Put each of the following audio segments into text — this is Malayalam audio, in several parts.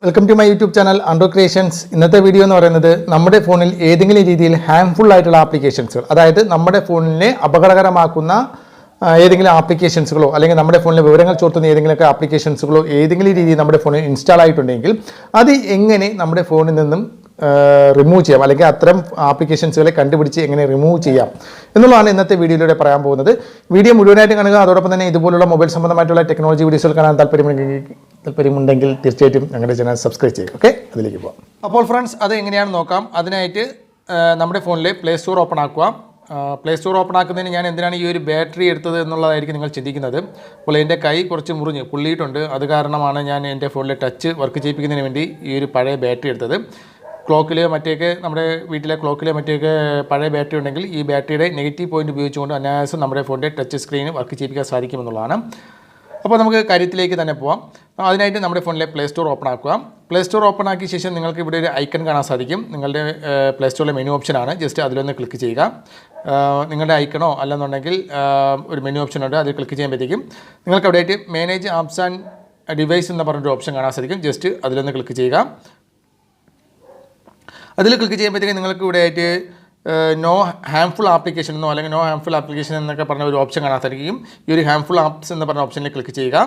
Welcome to my YouTube channel Andro Creations. ഇന്നത്തെ വീഡിയോ എന്ന് പറയുന്നത് നമ്മുടെ ഫോണിൽ ഏതെങ്കിലും രീതിയിൽ ഹാംഫുൾ ആയിട്ടുള്ള ആപ്ലിക്കേഷൻസുകൾ, അതായത് നമ്മുടെ ഫോണിനെ അപകടകരമാക്കുന്ന ഏതെങ്കിലും ആപ്ലിക്കേഷൻസുകളോ അല്ലെങ്കിൽ നമ്മുടെ ഫോണിലെ വിവരങ്ങൾ ചോർത്തുന്ന ഏതെങ്കിലുമൊക്കെ ആപ്ലിക്കേഷൻസുകളോ ഏതെങ്കിലും രീതിയിൽ നമ്മുടെ ഫോണിൽ ഇൻസ്റ്റാൾ ആയിട്ടുണ്ടെങ്കിൽ അത് എങ്ങനെ നമ്മുടെ ഫോണിൽ നിന്നും റിമൂവ് ചെയ്യാം, അല്ലെങ്കിൽ അത്തരം ആപ്ലിക്കേഷൻസുകളെ കണ്ടുപിടിച്ച് എങ്ങനെ റിമൂവ് ചെയ്യാം എന്നുള്ളതാണ് ഇന്നത്തെ വീഡിയോയിലൂടെ പറയാൻ പോകുന്നത്. വീഡിയോ മുഴുവനായിട്ട് കാണുക. അതോടൊപ്പം തന്നെ ഇതുപോലുള്ള മൊബൈൽ സംബന്ധമായിട്ടുള്ള ടെക്നോളജി വീഡിയോസുകൾ കാണാൻ താല്പര്യമുണ്ടെങ്കിൽ തീർച്ചയായിട്ടും ഞങ്ങളുടെ ചാനൽ സബ്സ്ക്രൈബ് ചെയ്യുക. ഓക്കെ, അതിലേക്ക് പോകാം. അപ്പോൾ ഫ്രണ്ട്സ്, അത് എങ്ങനെയാണെന്ന് നോക്കാം. അതിനായിട്ട് നമ്മുടെ ഫോണിലെ പ്ലേ സ്റ്റോർ ഓപ്പൺ ആക്കുക. പ്ലേ സ്റ്റോർ ഓപ്പൺ ആക്കുന്നതിന് ഞാൻ എന്തിനാണ് ഈ ഒരു ബാറ്ററി എടുത്തത് എന്നുള്ളതായിരിക്കും നിങ്ങൾ ചിന്തിക്കുന്നത്. അപ്പോൾ എൻ്റെ കൈ കുറച്ച് പൊള്ളിയിട്ടുണ്ട്. അത് കാരണമാണ് ഞാൻ എൻ്റെ ഫോണിലെ ടച്ച് വർക്ക് ചെയ്യിപ്പിക്കുന്നതിന് വേണ്ടി ഈ ഒരു പഴയ ബാറ്ററി എടുത്തത്. ക്ലോക്കിൽ മറ്റേക്ക് നമ്മുടെ വീട്ടിലെ ക്ലോക്കിൽ മറ്റേക്ക് പഴയ ബാറ്ററി ഉണ്ടെങ്കിൽ ഈ ബാറ്ററിയുടെ നെഗറ്റീവ് പോയിന്റ് ഉപയോഗിച്ചുകൊണ്ട് അനായാസം നമ്മുടെ ഫോണിൻ്റെ ടച്ച് സ്ക്രീന് വർക്ക് ചെയ്യിപ്പിക്കാൻ സാധിക്കുമെന്നുള്ളതാണ്. അപ്പോൾ നമുക്ക് കാര്യത്തിലേക്ക് തന്നെ പോവാം. അതിനായിട്ട് നമ്മുടെ ഫോണിലെ പ്ലേ സ്റ്റോർ ഓപ്പൺ ആക്കുക. പ്ലേ സ്റ്റോർ ഓപ്പൺ ആക്കിയ ശേഷം നിങ്ങൾക്ക് ഇവിടെ ഒരു ഐക്കൺ കാണാൻ സാധിക്കും. നിങ്ങളുടെ പ്ലേ സ്റ്റോറിലെ മെനു ഓപ്ഷനാണ്. ജസ്റ്റ് അതിലൊന്ന് ക്ലിക്ക് ചെയ്യുക. നിങ്ങളുടെ ഐക്കണോ അല്ലെന്നുണ്ടെങ്കിൽ ഒരു മെനു ഓപ്ഷൻ ഉണ്ട്, അതിൽ ക്ലിക്ക് ചെയ്യുമ്പോഴത്തേക്കും നിങ്ങൾക്ക് അവിടെയായിട്ട് മാനേജ് ആപ്സ് ആൻഡ് ഡിവൈസ് എന്ന് പറഞ്ഞൊരു ഓപ്ഷൻ കാണാൻ സാധിക്കും. ജസ്റ്റ് അതിലൊന്ന് ക്ലിക്ക് ചെയ്യുക. അതിൽ ക്ലിക്ക് ചെയ്യുമ്പോഴത്തേക്കും നിങ്ങൾക്ക് ഇവിടെ ആയിട്ട് നോ ഹാംഫുൾ ആപ്ലിക്കേഷൻ എന്നോ അല്ലെങ്കിൽ നോ ഹാംഫുൾ ആപ്ലിക്കേഷൻ എന്നൊക്കെ പറഞ്ഞ ഒരു ഓപ്ഷൻ കാണാൻ സാധിക്കും. ഈ ഒരു ഹാംഫുൾ ആപ്സ് എന്ന് പറഞ്ഞ ഓപ്ഷനിൽ ക്ലിക്ക് ചെയ്യുക.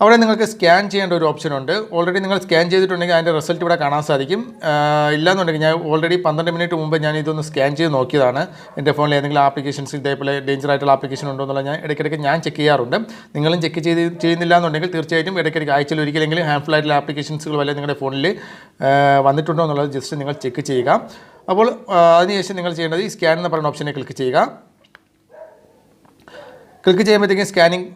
അവിടെ നിങ്ങൾക്ക് സ്കാൻ ചെയ്യേണ്ട ഒരു ഓപ്ഷൻ ഉണ്ട്. ഓൾറെഡി നിങ്ങൾ സ്കാൻ ചെയ്തിട്ടുണ്ടെങ്കിൽ അതിൻ്റെ റിസൾട്ട് ഇവിടെ കാണാൻ സാധിക്കും. ഇല്ലയെന്നുണ്ടെങ്കിൽ ഞാൻ ഓൾറെഡി 12 മിനിറ്റ് മുമ്പ് ഞാൻ ഇതൊന്ന് സ്കാൻ ചെയ്ത് നോക്കിയതാണ്. എൻ്റെ ഫോണിൽ ഏതെങ്കിലും ആപ്ലിക്കേഷൻസ് ഇതേപോലെ ഡേഞ്ചർ ആയിട്ടുള്ള ആപ്ലിക്കേഷൻ ഉണ്ടോ എന്നുള്ള ഞാൻ ഇടയ്ക്കിടയ്ക്ക് ചെക്ക് ചെയ്യാറുണ്ട്. നിങ്ങളും ചെക്ക് ചെയ്യുന്നില്ല എന്നുണ്ടെങ്കിൽ തീർച്ചയായിട്ടും ഇടയ്ക്കിടയ്ക്ക് ആഴ്ചയിൽ ഒരിക്കലെങ്കിലും ഹാംഫുൾ ആയിട്ടുള്ള ആപ്ലിക്കേഷൻസുകൾ വല്ല നിങ്ങളുടെ ഫോണിൽ വന്നിട്ടുണ്ടോ എന്നുള്ളത് ജസ്റ്റ് നിങ്ങൾ ചെക്ക് ചെയ്യുക. അപ്പോൾ അതിനുശേഷം നിങ്ങൾ ചെയ്യേണ്ടത് ഈ സ്കാൻ എന്ന് പറയുന്ന ഓപ്ഷനെ ക്ലിക്ക് ചെയ്യുക. ക്ലിക്ക് ചെയ്യുമ്പോഴത്തേക്കും സ്കാനിങ്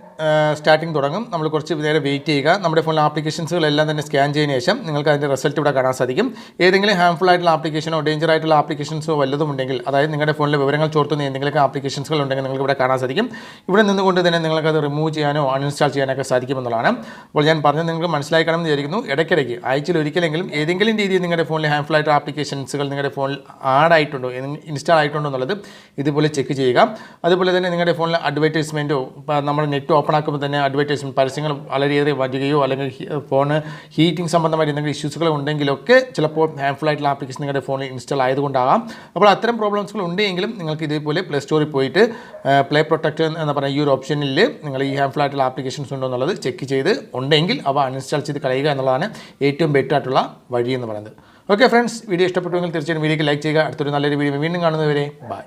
സ്റ്റാർട്ടിങ് തുടങ്ങും. നമ്മൾ കുറച്ച് നേരം വെയിറ്റ് ചെയ്യുക. നമ്മുടെ ഫോണിലെ ആപ്ലിക്കേഷൻസുകളെല്ലാം തന്നെ സ്കാൻ ചെയ്തതിന് ശേഷം നിങ്ങൾക്ക് അതിൻ്റെ റിസൾട്ട് ഇവിടെ കാണാൻ സാധിക്കും. ഏതെങ്കിലും ഹാംഫുൾ ആയിട്ടുള്ള ആപ്ലിക്കേഷനോ ഡേഞ്ചർ ആയിട്ടുള്ള ആപ്ലിക്കേഷൻസോ വല്ലതും ഉണ്ടെങ്കിൽ, അതായത് നിങ്ങളുടെ ഫോണിലെ വിവരങ്ങൾ ചോർത്തുന്ന എന്തെങ്കിലും ആപ്ലിക്കേഷൻസുകൾ ഉണ്ടെങ്കിൽ നിങ്ങൾക്ക് ഇവിടെ കാണാൻ സാധിക്കും. ഇവിടെ നിന്നുകൊണ്ട് തന്നെ നിങ്ങൾക്കത് റിമൂവ് ചെയ്യാനോ അൺഇൻസ്റ്റാൾ ചെയ്യാനൊക്കെ സാധിക്കുമെന്നുള്ളതാണ്. അപ്പോൾ ഞാൻ പറഞ്ഞത് നിങ്ങൾക്ക് മനസ്സിലായി കാണുമെന്ന് വിചാരിക്കുന്നു. ഇടയ്ക്കിടയ്ക്ക് ആഴ്ചയിൽ ഒരിക്കലെങ്കിലും ഏതെങ്കിലും രീതിയിൽ നിങ്ങളുടെ ഫോണിലെ ഹാംഫുൾ ആയിട്ടുള്ള ആപ്ലിക്കേഷൻസുകൾ നിങ്ങളുടെ ഫോണിൽ ആഡ് ആയിട്ടുണ്ടോ, ഇൻസ്റ്റാൾ ആയിട്ടുണ്ടോ എന്നുള്ളത് ഇതുപോലെ ചെക്ക് ചെയ്യുക. അതുപോലെ തന്നെ നിങ്ങളുടെ ഫോണിൽ അഡ്വർടൈസ്മെൻറ്റോ നമ്മൾ നെറ്റ് ഓപ്പൺ ആക്കുമ്പോൾ തന്നെ അഡ്വർടൈസ്മെൻറ്റ് പരസ്യങ്ങൾ വളരെയേറെ വരികയോ അല്ലെങ്കിൽ ഫോണ് ഹീറ്റിംഗ് സംബന്ധമായിട്ട് എന്തെങ്കിലും ഇഷ്യൂസുകൾ ഉണ്ടെങ്കിലൊക്കെ ചിലപ്പോൾ ഹാംഫുൾ ആയിട്ടുള്ള ആപ്ലിക്കേഷൻ നിങ്ങളുടെ ഫോണിൽ ഇൻസ്റ്റാൾ ആയതുകൊണ്ടാകാം. അപ്പോൾ അത്തരം പ്രോബ്ലംസുകൾ ഉണ്ടെങ്കിലും നിങ്ങൾക്ക് ഇതേപോലെ പ്ലേ സ്റ്റോറിൽ പോയിട്ട് പ്ലേ പ്രൊട്ടക്റ്റ് എന്ന് പറഞ്ഞ ഈ ഒരു ഓപ്ഷനിൽ നിങ്ങൾ ഈ ഹാംഫുൾ ആയിട്ടുള്ള ആപ്ലിക്കേഷൻസ് ഉണ്ടോ എന്നുള്ളത് ചെക്ക് ചെയ്ത് ഉണ്ടെങ്കിൽ അവ അൺഇൻസ്റ്റാൾ ചെയ്ത് കളയുക എന്നുള്ളതാണ് ഏറ്റവും ബെറ്റർ ആയിട്ടുള്ള വഴി എന്ന് പറയുന്നത്. ഓക്കെ ഫ്രണ്ട്സ്, വീഡിയോ ഇഷ്ടപ്പെട്ടുവെങ്കിൽ തീർച്ചയായും വീഡിയോക്ക് ലൈക്ക് ചെയ്യുക. അടുത്തൊരു നല്ലൊരു വീഡിയോ വീണ്ടും കാണുന്നതുവരെ ബൈ.